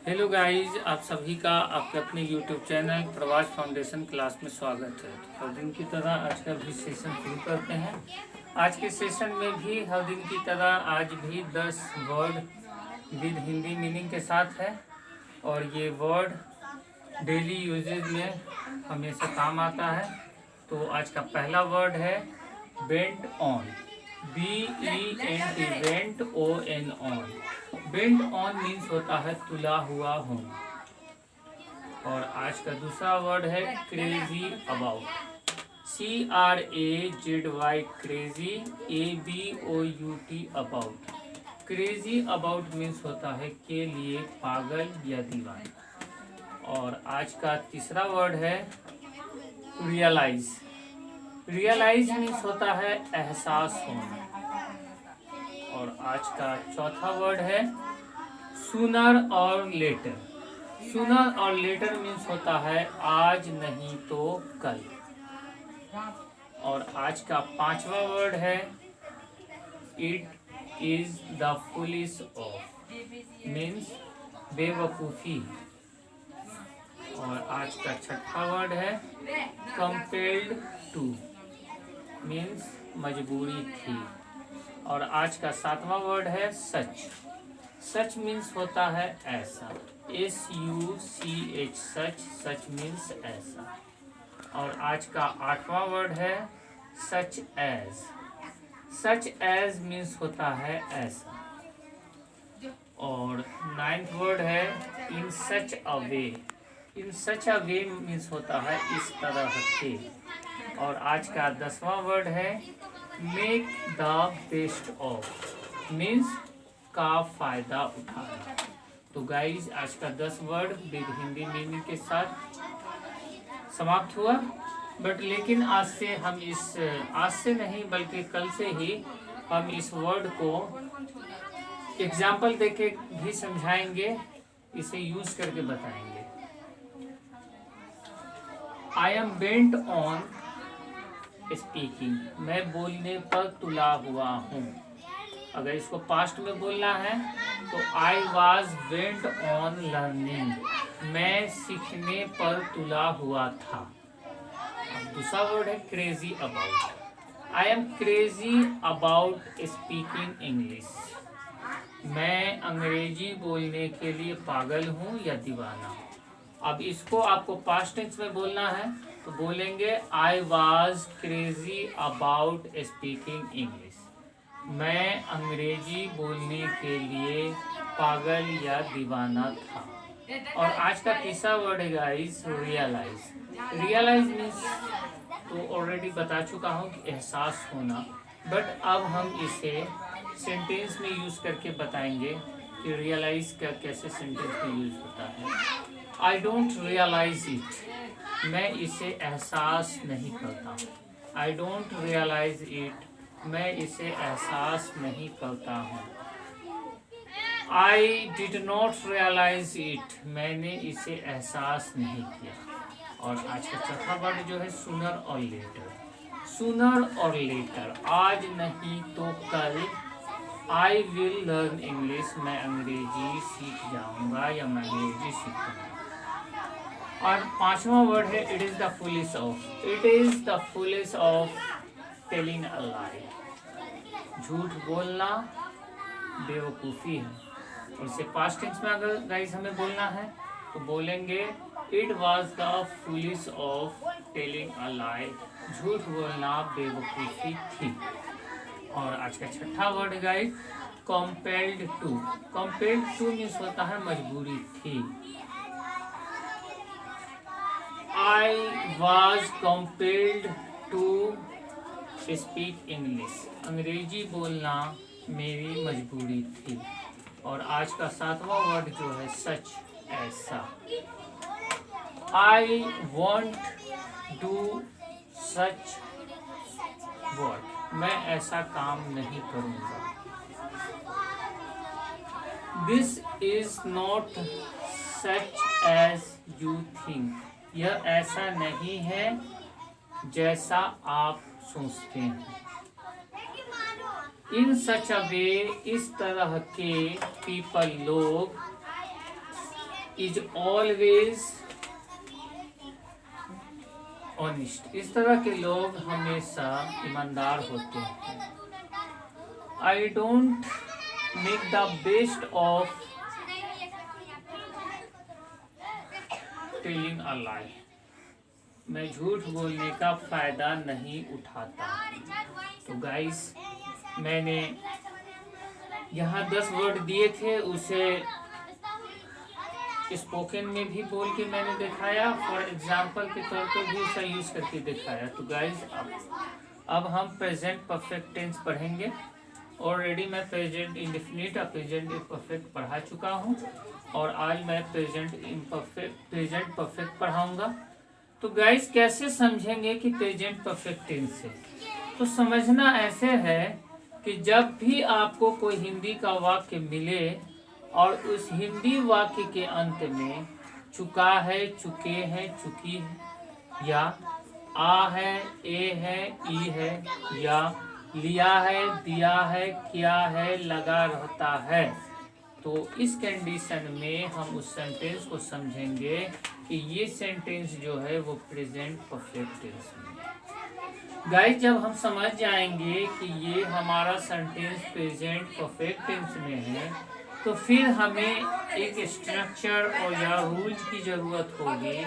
Hello guys, आप सभी का आपके अपने यूट्यूब चैनल प्रवास फाउंडेशन क्लास में स्वागत है। तो हर दिन की तरह आज का भी सेशन शुरू करते हैं। आज के सेशन में भी हर दिन की तरह आज भी 10 वर्ड विद हिंदी मीनिंग के साथ है और ये वर्ड डेली यूजेज में हमेशा काम आता है। तो आज का पहला वर्ड है bent on, BENT, bent ON on. Bent on means होता है तुला हुआ होना। और आज का दूसरा वर्ड है crazy about, CRAZY, crazy ABOUT, about. Crazy about means होता है के लिए पागल या दीवाना। और आज का तीसरा वर्ड है रियलाइज। रियलाइज मीन्स होता है एहसास होना। और आज का चौथा वर्ड है सूनर और लेटर। सूनर और लेटर मीन्स होता है आज नहीं तो कल। और आज का पांचवा वर्ड है it is the foolish of, means बेवकूफ़ी। और आज का छठा वर्ड है कंपेल्ड टू, मीन्स मजबूरी थी। और आज का सातवां वर्ड है सच। सच मीन्स होता है ऐसा, SUCH, सच। सच मीन्स ऐसा। और आज का आठवां वर्ड है such as. Such as means होता है ऐसा। और नाइन्थ वर्ड है इन सच अ वे। इन सच अ वे मीन्स होता है इस तरह से। और आज का 10वां वर्ड है make the best of, means का फायदा उठाना। तो गाइज आज का 10 वर्ड विद हिंदी मीनिंग के साथ समाप्त हुआ। बट लेकिन आज से नहीं बल्कि कल से ही हम इस वर्ड को एग्जाम्पल देके भी समझाएंगे, इसे यूज करके बताएंगे। I am bent on speaking, मैं बोलने पर तुला हुआ हूँ। अगर इसको पास्ट में बोलना है तो I was bent on learning, मैं सीखने पर तुला हुआ था। अब दूसरा वर्ड है crazy about. I am crazy about speaking English, मैं अंग्रेजी बोलने के लिए पागल हूँ या दीवाना। अब इसको आपको पास्ट टेंस में बोलना है तो बोलेंगे I was crazy about speaking English, मैं अंग्रेजी बोलने के लिए पागल या दीवाना था। और आज का तीसरा वर्ड है गाइस रियलाइज। रियलाइज मीन्स तो ऑलरेडी बता चुका हूँ कि एहसास होना। बट अब हम इसे सेंटेंस में यूज करके बताएंगे कि रियलाइज का कैसे सेंटेंस में यूज होता है। आई डोंट रियलाइज इट, मैं इसे एहसास नहीं करता। आई डोंट रियलाइज इट, मैं इसे एहसास नहीं करता हूँ। I did not realise it, मैंने इसे एहसास नहीं किया। और आज का चौथा वर्ड जो है सूनर और लेटर। सूनर और लेटर, आज नहीं तो कल। आई विल लर्न इंग्लिश, मैं अंग्रेजी सीख जाऊंगा या मैं अंग्रेजी सीखूंगा। और पांचवा वर्ड है it is the foolish of. It is the foolish of telling a lie, झूठ बोलना बेवकूफ़ी है। और इसे पास्ट टेंस में अगर गाइस हमें बोलना है तो बोलेंगे it was the foolish of telling a lie, झूठ बोलना बेवकूफ़ी थी। और आज का छठा word guys compelled to. Compelled to means होता है मजबूरी थी। I was compelled to speak English, अंग्रेजी बोलना मेरी मजबूरी थी। और आज का सातवां वर्ड जो है सच, ऐसा। I won't do such work, मैं ऐसा काम नहीं करूँगा। This is not such as you think, यह ऐसा नहीं है जैसा आप सोचते हैं। इन सच अ वे, इस तरह के पीपल लोग इज ऑलवेज ऑनेस्ट। इस तरह के लोग हमेशा ईमानदार होते हैं। I don't make the best of telling a lie. मैं झूठ बोलने का फायदा नहीं उठाता। तो गाइस, मैंने यहाँ 10 वर्ड दिए थे, उसे स्पोकन में भी बोल के मैंने दिखाया, फॉर एग्जाम्पल के तौर पर भी उसे यूज करके दिखाया। तो गाइस, अब हम प्रेजेंट परफेक्ट टेंस पढ़ेंगे। ऑलरेडी मैं प्रेजेंट इंडेफिनिट और प्रेजेंट इम्परफेक्ट पढ़ा चुका हूँ, और आज मैं प्रेजेंट परफेक्ट पढ़ाऊंगा। तो गाइस, कैसे समझेंगे कि प्रेजेंट परफेक्ट टेंस है? तो समझना ऐसे है कि जब भी आपको कोई हिंदी का वाक्य मिले और उस हिंदी वाक्य के अंत में चुका है, चुके हैं, चुकी है, या आ है, ए है, ई है, या लिया है, दिया है, किया है, लगा रहता है, तो इस कंडीशन में हम उस सेंटेंस को समझेंगे कि ये सेंटेंस जो है वो प्रेजेंट परफेक्ट टेंस में। गाइस, जब हम समझ जाएंगे कि ये हमारा सेंटेंस प्रेजेंट परफेक्ट टेंस में है, तो फिर हमें एक स्ट्रक्चर और या रूल्स की ज़रूरत होगी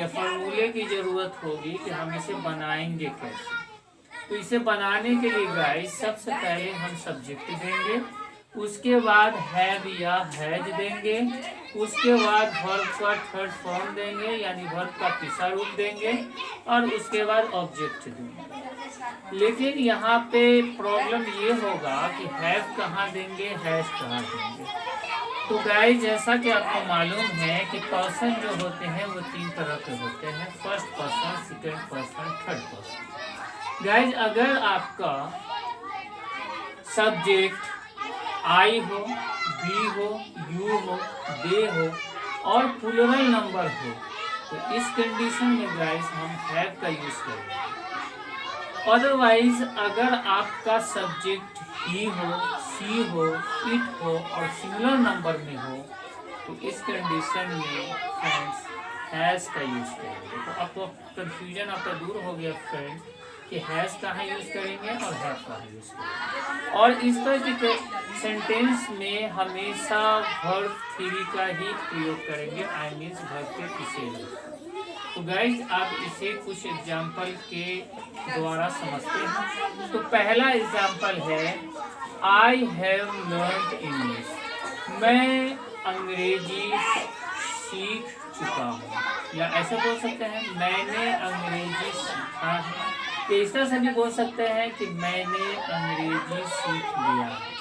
या फॉर्मूले की ज़रूरत होगी कि हम इसे बनाएंगे कैसे। तो इसे बनाने के लिए गाइस, सबसे पहले हम सब्जेक्ट देंगे, उसके बाद हैव या हैज देंगे, उसके बाद वर्ब का थर्ड फॉर्म देंगे यानी वर्ब का तीसरा रूप देंगे, और उसके बाद ऑब्जेक्ट देंगे। लेकिन यहाँ पे प्रॉब्लम ये होगा कि हैव कहाँ देंगे, हैज कहाँ देंगे। तो गाइस, जैसा कि आपको मालूम है कि पर्सन जो होते हैं वो 3 तरह के होते हैं, first person, second person, third person. Guys, अगर आपका सब्जेक्ट आई हो, बी हो, यू हो, दे हो और प्लूरल नंबर हो, तो इस कंडीशन में गाइस हम हैव का यूज करेंगे। अदरवाइज अगर आपका सब्जेक्ट ही हो, सी हो, इट हो और सिंगुलर नंबर में हो, तो इस कंडीशन में फ्रेंड्स हैज का यूज करेंगे। तो आपको कंफ्यूजन आपका दूर हो गया फ्रेंड्स कि हैज कहाँ यूज करेंगे और हैव कहाँ यूज करेंगे। और इस तरह के सेंटेंस में हमेशा वर्ब 3 का ही प्रयोग करेंगे, आई मीन्स वर्ब के पीछे। तो गाइज, आप इसे कुछ एग्जाम्पल के द्वारा समझते हैं। तो पहला एग्जाम्पल है आई हैव लर्नड इंग्लिश। मैं अंग्रेजी सीख चुका हूँ, या ऐसे बोल सकते हैं मैंने अंग्रेजी सीखा है। तो इस तरह से भी बोल सकते हैं कि मैंने अंग्रेजी सीख लिया है।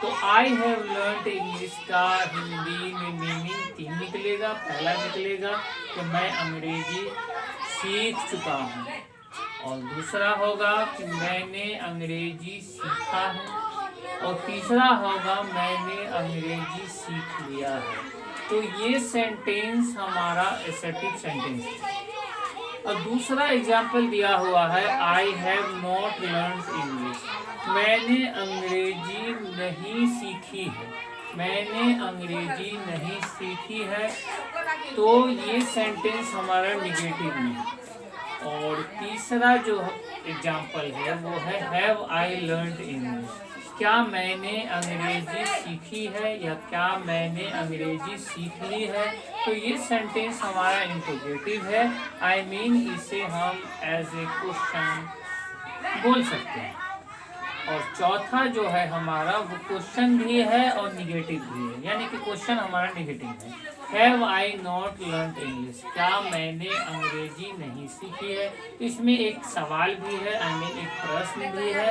तो आई हैव लर्नड इंग्लिश का हिंदी में मीनिंग 3 निकलेगा। पहला निकलेगा कि मैं अंग्रेजी सीख चुका हूँ, और दूसरा होगा कि मैंने अंग्रेजी सीखा है, और तीसरा होगा मैंने अंग्रेजी सीख लिया है। तो ये सेंटेंस हमारा असर्टिव सेंटेंस है। और दूसरा एग्जाम्पल दिया हुआ है I have not learned English. मैंने अंग्रेजी नहीं सीखी है, मैंने अंग्रेजी नहीं सीखी है। तो ये सेंटेंस हमारा निगेटिव में है। और तीसरा जो एग्जाम्पल है वो है हैव आई लर्नड इंग्लिश। क्या मैंने अंग्रेजी सीखी है या क्या मैंने अंग्रेजी सीख ली है। तो ये सेंटेंस हमारा इंट्रोगेटिव है, आई मीन इसे हम एज ए क्वेश्चन बोल सकते हैं। और चौथा जो है हमारा वो क्वेश्चन भी है और निगेटिव भी है, यानी कि क्वेश्चन हमारा निगेटिव है। Have I not learned English, क्या मैंने अंग्रेजी नहीं सीखी है। तो इसमें एक सवाल भी है, आई मीन एक प्रश्न भी है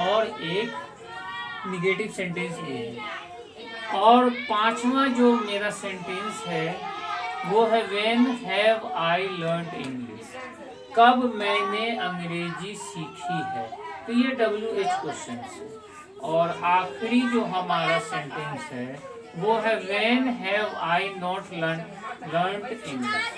और एक निगेटिव सेंटेंस भी है। और पांचवा जो मेरा सेंटेंस है वो है when have I learned English, कब मैंने अंग्रेजी सीखी है। तो ये WH क्वेश्चन है। और आखिरी जो हमारा सेंटेंस है वो है when have I not learned English,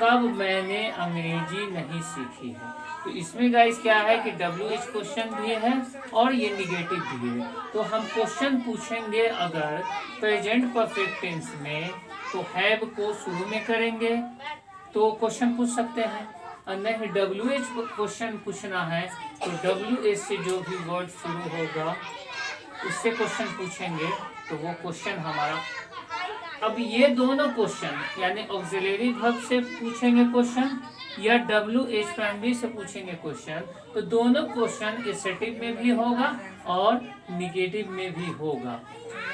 कब मैंने अंग्रेजी नहीं सीखी है। तो इसमें गाइस क्या है कि WH क्वेश्चन भी है और ये निगेटिव भी है। तो हम क्वेश्चन पूछेंगे अगर प्रेजेंट परफेक्ट टेंस में तो हैव को शुरू में करेंगे तो क्वेश्चन पूछ सकते हैं, और नहीं WH क्वेश्चन पूछना है तो WH से जो भी वर्ड शुरू होगा उससे क्वेश्चन पूछेंगे तो वो क्वेश्चन हमारा। अब ये दोनों क्वेश्चन यानी ऑक्सिलरी वर्ब से पूछेंगे क्वेश्चन या WH प्राइमरी से पूछेंगे क्वेश्चन, तो दोनों क्वेश्चन एसेटिव में भी होगा और निगेटिव में भी होगा।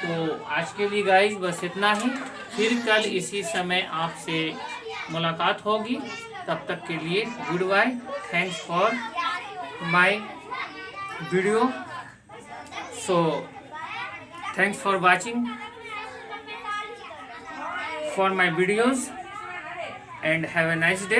तो आज के लिए गाइस बस इतना ही, फिर कल इसी समय आपसे मुलाकात होगी। तब तक के लिए good bye. Thanks for my video. So thanks for watching for my videos and have a nice day.